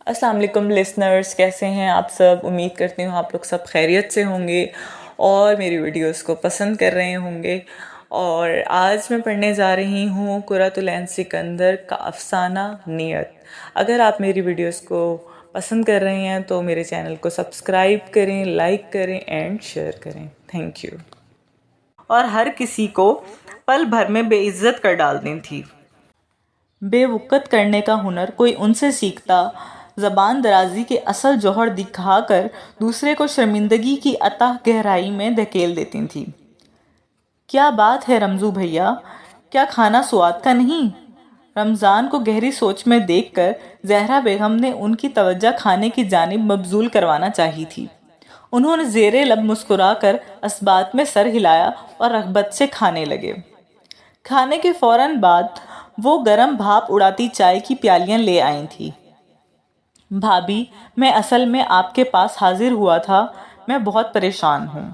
السلام علیکم لسنرز، کیسے ہیں آپ سب؟ امید کرتی ہوں آپ لوگ سب خیریت سے ہوں گے اور میری ویڈیوز کو پسند کر رہے ہوں گے۔ اور آج میں پڑھنے جا رہی ہوں قرۃ العین سکندر کا افسانہ نیت۔ اگر آپ میری ویڈیوز کو پسند کر رہے ہیں تو میرے چینل کو سبسکرائب کریں، لائک کریں اینڈ شیئر کریں۔ Thank you. اور ہر کسی کو پل بھر میں بے عزت کر ڈالنی تھی۔ بے وقت کرنے کا ہنر کوئی ان سے سیکھتا، زبان درازی کے اصل جوہر دکھا کر دوسرے کو شرمندگی کی اتھاہ گہرائی میں دھکیل دیتی تھی۔ کیا بات ہے رمزو بھیا، کیا کھانا سواد کا نہیں؟ رمضان کو گہری سوچ میں دیکھ کر زہرا بیگم نے ان کی توجہ کھانے کی جانب مبذول کروانا چاہی تھی۔ انہوں نے زیر لب مسکرا کر اثبات میں سر ہلایا اور رغبت سے کھانے لگے۔ کھانے کے فوراً بعد وہ گرم بھاپ اڑاتی چائے کی پیالیاں لے آئی تھی۔ بھابھی، میں اصل میں آپ کے پاس حاضر ہوا تھا، میں بہت پریشان ہوں۔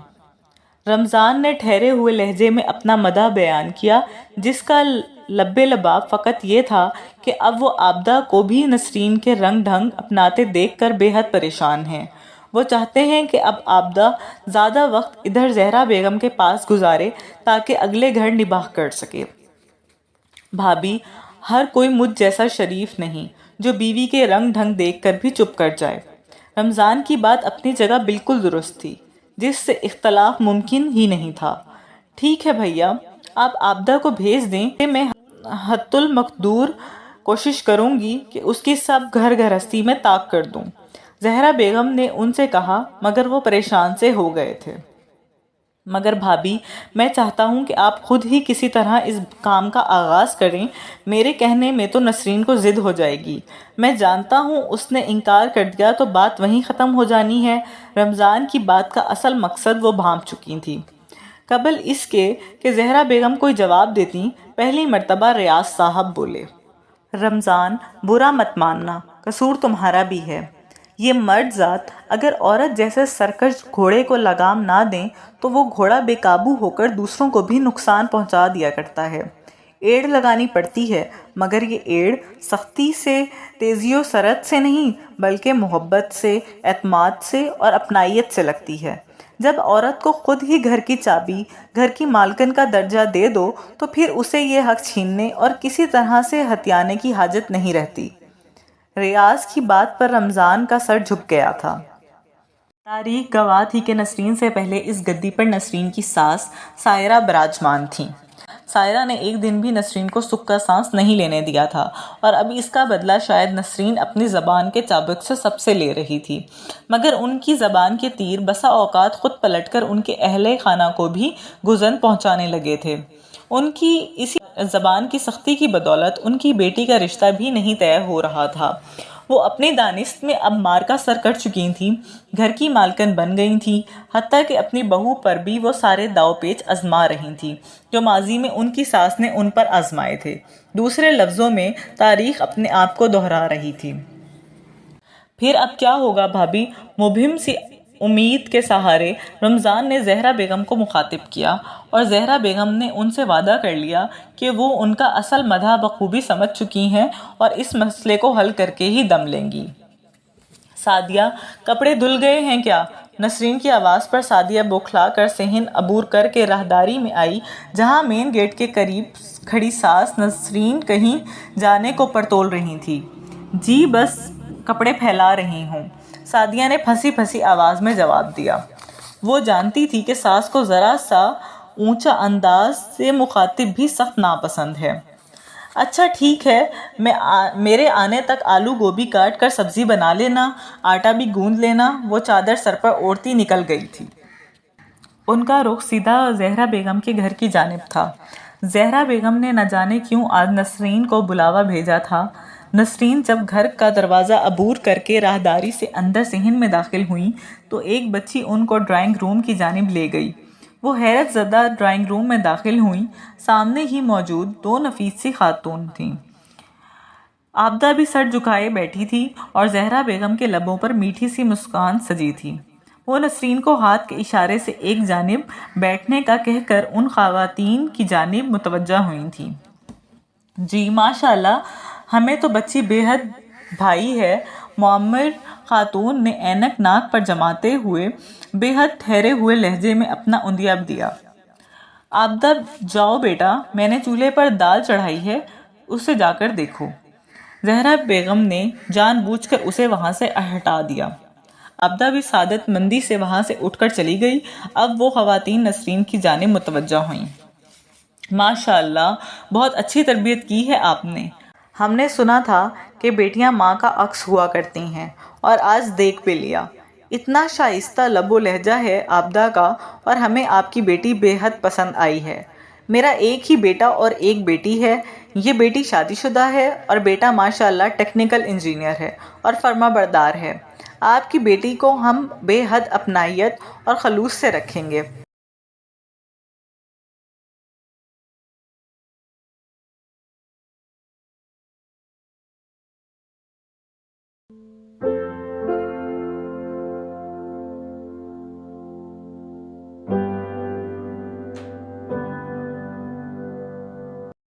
رمضان نے ٹھہرے ہوئے لہجے میں اپنا مدح بیان کیا، جس کا لب لباب فقط یہ تھا کہ اب وہ عابدہ کو بھی نسرین کے رنگ ڈھنگ اپناتے دیکھ کر بے حد پریشان ہیں۔ وہ چاہتے ہیں کہ اب عابدہ زیادہ وقت ادھر زہرا بیگم کے پاس گزارے تاکہ اگلے گھر نباہ کر سکے۔ بھابھی، ہر کوئی مجھ جیسا شریف نہیں جو بیوی کے رنگ ڈھنگ دیکھ کر بھی چپ کر جائے۔ رمضان کی بات اپنی جگہ بالکل درست تھی، جس سے اختلاف ممکن ہی نہیں تھا۔ ٹھیک ہے بھیا، آپ عابدہ کو بھیج دیں کہ میں حتی المقدور کوشش کروں گی کہ اس کی سب گھر گھرستی میں طاق کر دوں، زہرا بیگم نے ان سے کہا، مگر وہ پریشان سے ہو گئے تھے۔ مگر بھابھی، میں چاہتا ہوں کہ آپ خود ہی کسی طرح اس کام کا آغاز کریں، میرے کہنے میں تو نسرین کو ضد ہو جائے گی۔ میں جانتا ہوں اس نے انکار کر دیا تو بات وہیں ختم ہو جانی ہے۔ رمضان کی بات کا اصل مقصد وہ بھانپ چکی تھی۔ قبل اس کے کہ زہرا بیگم کوئی جواب دیتی، پہلی مرتبہ ریاض صاحب بولے۔ رمضان، برا مت ماننا، قصور تمہارا بھی ہے۔ یہ مرد ذات اگر عورت جیسے سرکش گھوڑے کو لگام نہ دیں تو وہ گھوڑا بے قابو ہو کر دوسروں کو بھی نقصان پہنچا دیا کرتا ہے۔ ایڑ لگانی پڑتی ہے، مگر یہ ایڑ سختی سے، تیزی و سرعت سے نہیں، بلکہ محبت سے، اعتماد سے اور اپنائیت سے لگتی ہے۔ جب عورت کو خود ہی گھر کی چابی، گھر کی مالکن کا درجہ دے دو تو پھر اسے یہ حق چھیننے اور کسی طرح سے ہتھیانے کی حاجت نہیں رہتی۔ ریاض کی بات پر رمضان کا سر جھک گیا تھا۔ تاریخ گواہ تھی کہ نسرین سے پہلے اس گدی پر نسرین کی ساس سائرہ براجمان تھیں۔ سائرہ نے ایک دن بھی نسرین کو سکھ کا سانس نہیں لینے دیا تھا، اور اب اس کا بدلہ شاید نسرین اپنی زبان کے چابک سے سب سے لے رہی تھی۔ مگر ان کی زبان کے تیر بسا اوقات خود پلٹ کر ان کے اہل خانہ کو بھی گزن پہنچانے لگے تھے۔ ان کی اسی زبان کی سختی کی بدولت ان کی بیٹی کا رشتہ بھی نہیں طے ہو رہا تھا۔ وہ اپنی دانست میں اب مار کا سر کٹ چکی تھیں، گھر کی مالکن بن گئی تھیں، حتیٰ کہ اپنی بہو پر بھی وہ سارے داؤ پیچ آزما رہی تھیں جو ماضی میں ان کی ساس نے ان پر آزمائے تھے۔ دوسرے لفظوں میں تاریخ اپنے آپ کو دہرا رہی تھی۔ پھر اب کیا ہوگا بھابھی؟ مبہم سی امید کے سہارے رمضان نے زہرا بیگم کو مخاطب کیا، اور زہرا بیگم نے ان سے وعدہ کر لیا کہ وہ ان کا اصل مدح بخوبی سمجھ چکی ہیں اور اس مسئلے کو حل کر کے ہی دم لیں گی۔ سعدیہ، کپڑے دھل گئے ہیں کیا؟ نسرین کی آواز پر سعدیہ بوکھلا کر صحن عبور کر کے راہداری میں آئی، جہاں مین گیٹ کے قریب کھڑی ساس نسرین کہیں جانے کو پرتول رہی تھی۔ جی بس کپڑے پھیلا رہی ہوں، سعدیہ نے پھنسی پھنسی آواز میں جواب دیا۔ وہ جانتی تھی کہ ساس کو ذرا سا اونچا انداز سے مخاطب بھی سخت ناپسند ہے۔ اچھا ٹھیک ہے، میرے آنے تک آلو گوبھی کاٹ کر سبزی بنا لینا، آٹا بھی گوندھ لینا۔ وہ چادر سر پر اوڑھتی نکل گئی تھی۔ ان کا رخ سیدھا زہرا بیگم کے گھر کی جانب تھا۔ زہرا بیگم نے نہ جانے کیوں آج نسرین کو بلاوا بھیجا تھا۔ نسرین جب گھر کا دروازہ عبور کر کے راہداری سے اندر صحن میں داخل ہوئیں تو ایک بچی ان کو ڈرائنگ روم کی جانب لے گئی۔ وہ حیرت زدہ ڈرائنگ روم میں داخل ہوئیں۔ سامنے ہی موجود دو نفیس سی خاتون تھیں۔ عابدہ بھی سر جھکائے بیٹھی تھی اور زہرا بیگم کے لبوں پر میٹھی سی مسکان سجی تھی۔ وہ نسرین کو ہاتھ کے اشارے سے ایک جانب بیٹھنے کا کہہ کر ان خواتین کی جانب متوجہ ہوئی تھیں۔ جی ماشاء اللہ، ہمیں تو بچی بے حد بھائی ہے، معمر خاتون نے اینک ناک پر جماتے ہوئے بے حد ٹھہرے ہوئے لہجے میں اپنا اندیاب دیا۔ آبدہ جاؤ بیٹا، میں نے چولہے پر دال چڑھائی ہے، اسے جا کر دیکھو۔ زہرا بیگم نے جان بوجھ کر اسے وہاں سے ہٹا دیا۔ آبدہ بھی سعادت مندی سے وہاں سے اٹھ کر چلی گئی۔ اب وہ خواتین نسرین کی جانب متوجہ ہوئیں۔ ماشاء اللہ، بہت اچھی تربیت کی ہے آپ نے۔ ہم نے سنا تھا کہ بیٹیاں ماں کا عکس ہوا کرتی ہیں، اور آج دیکھ بھی لیا۔ اتنا شائستہ لب و لہجہ ہے آبدہ کا، اور ہمیں آپ کی بیٹی بے حد پسند آئی ہے۔ میرا ایک ہی بیٹا اور ایک بیٹی ہے۔ یہ بیٹی شادی شدہ ہے اور بیٹا ماشاء اللہ ٹیکنیکل انجینئر ہے اور فرما بردار ہے۔ آپ کی بیٹی کو ہم بے حد اپنائیت اور خلوص سے رکھیں گے۔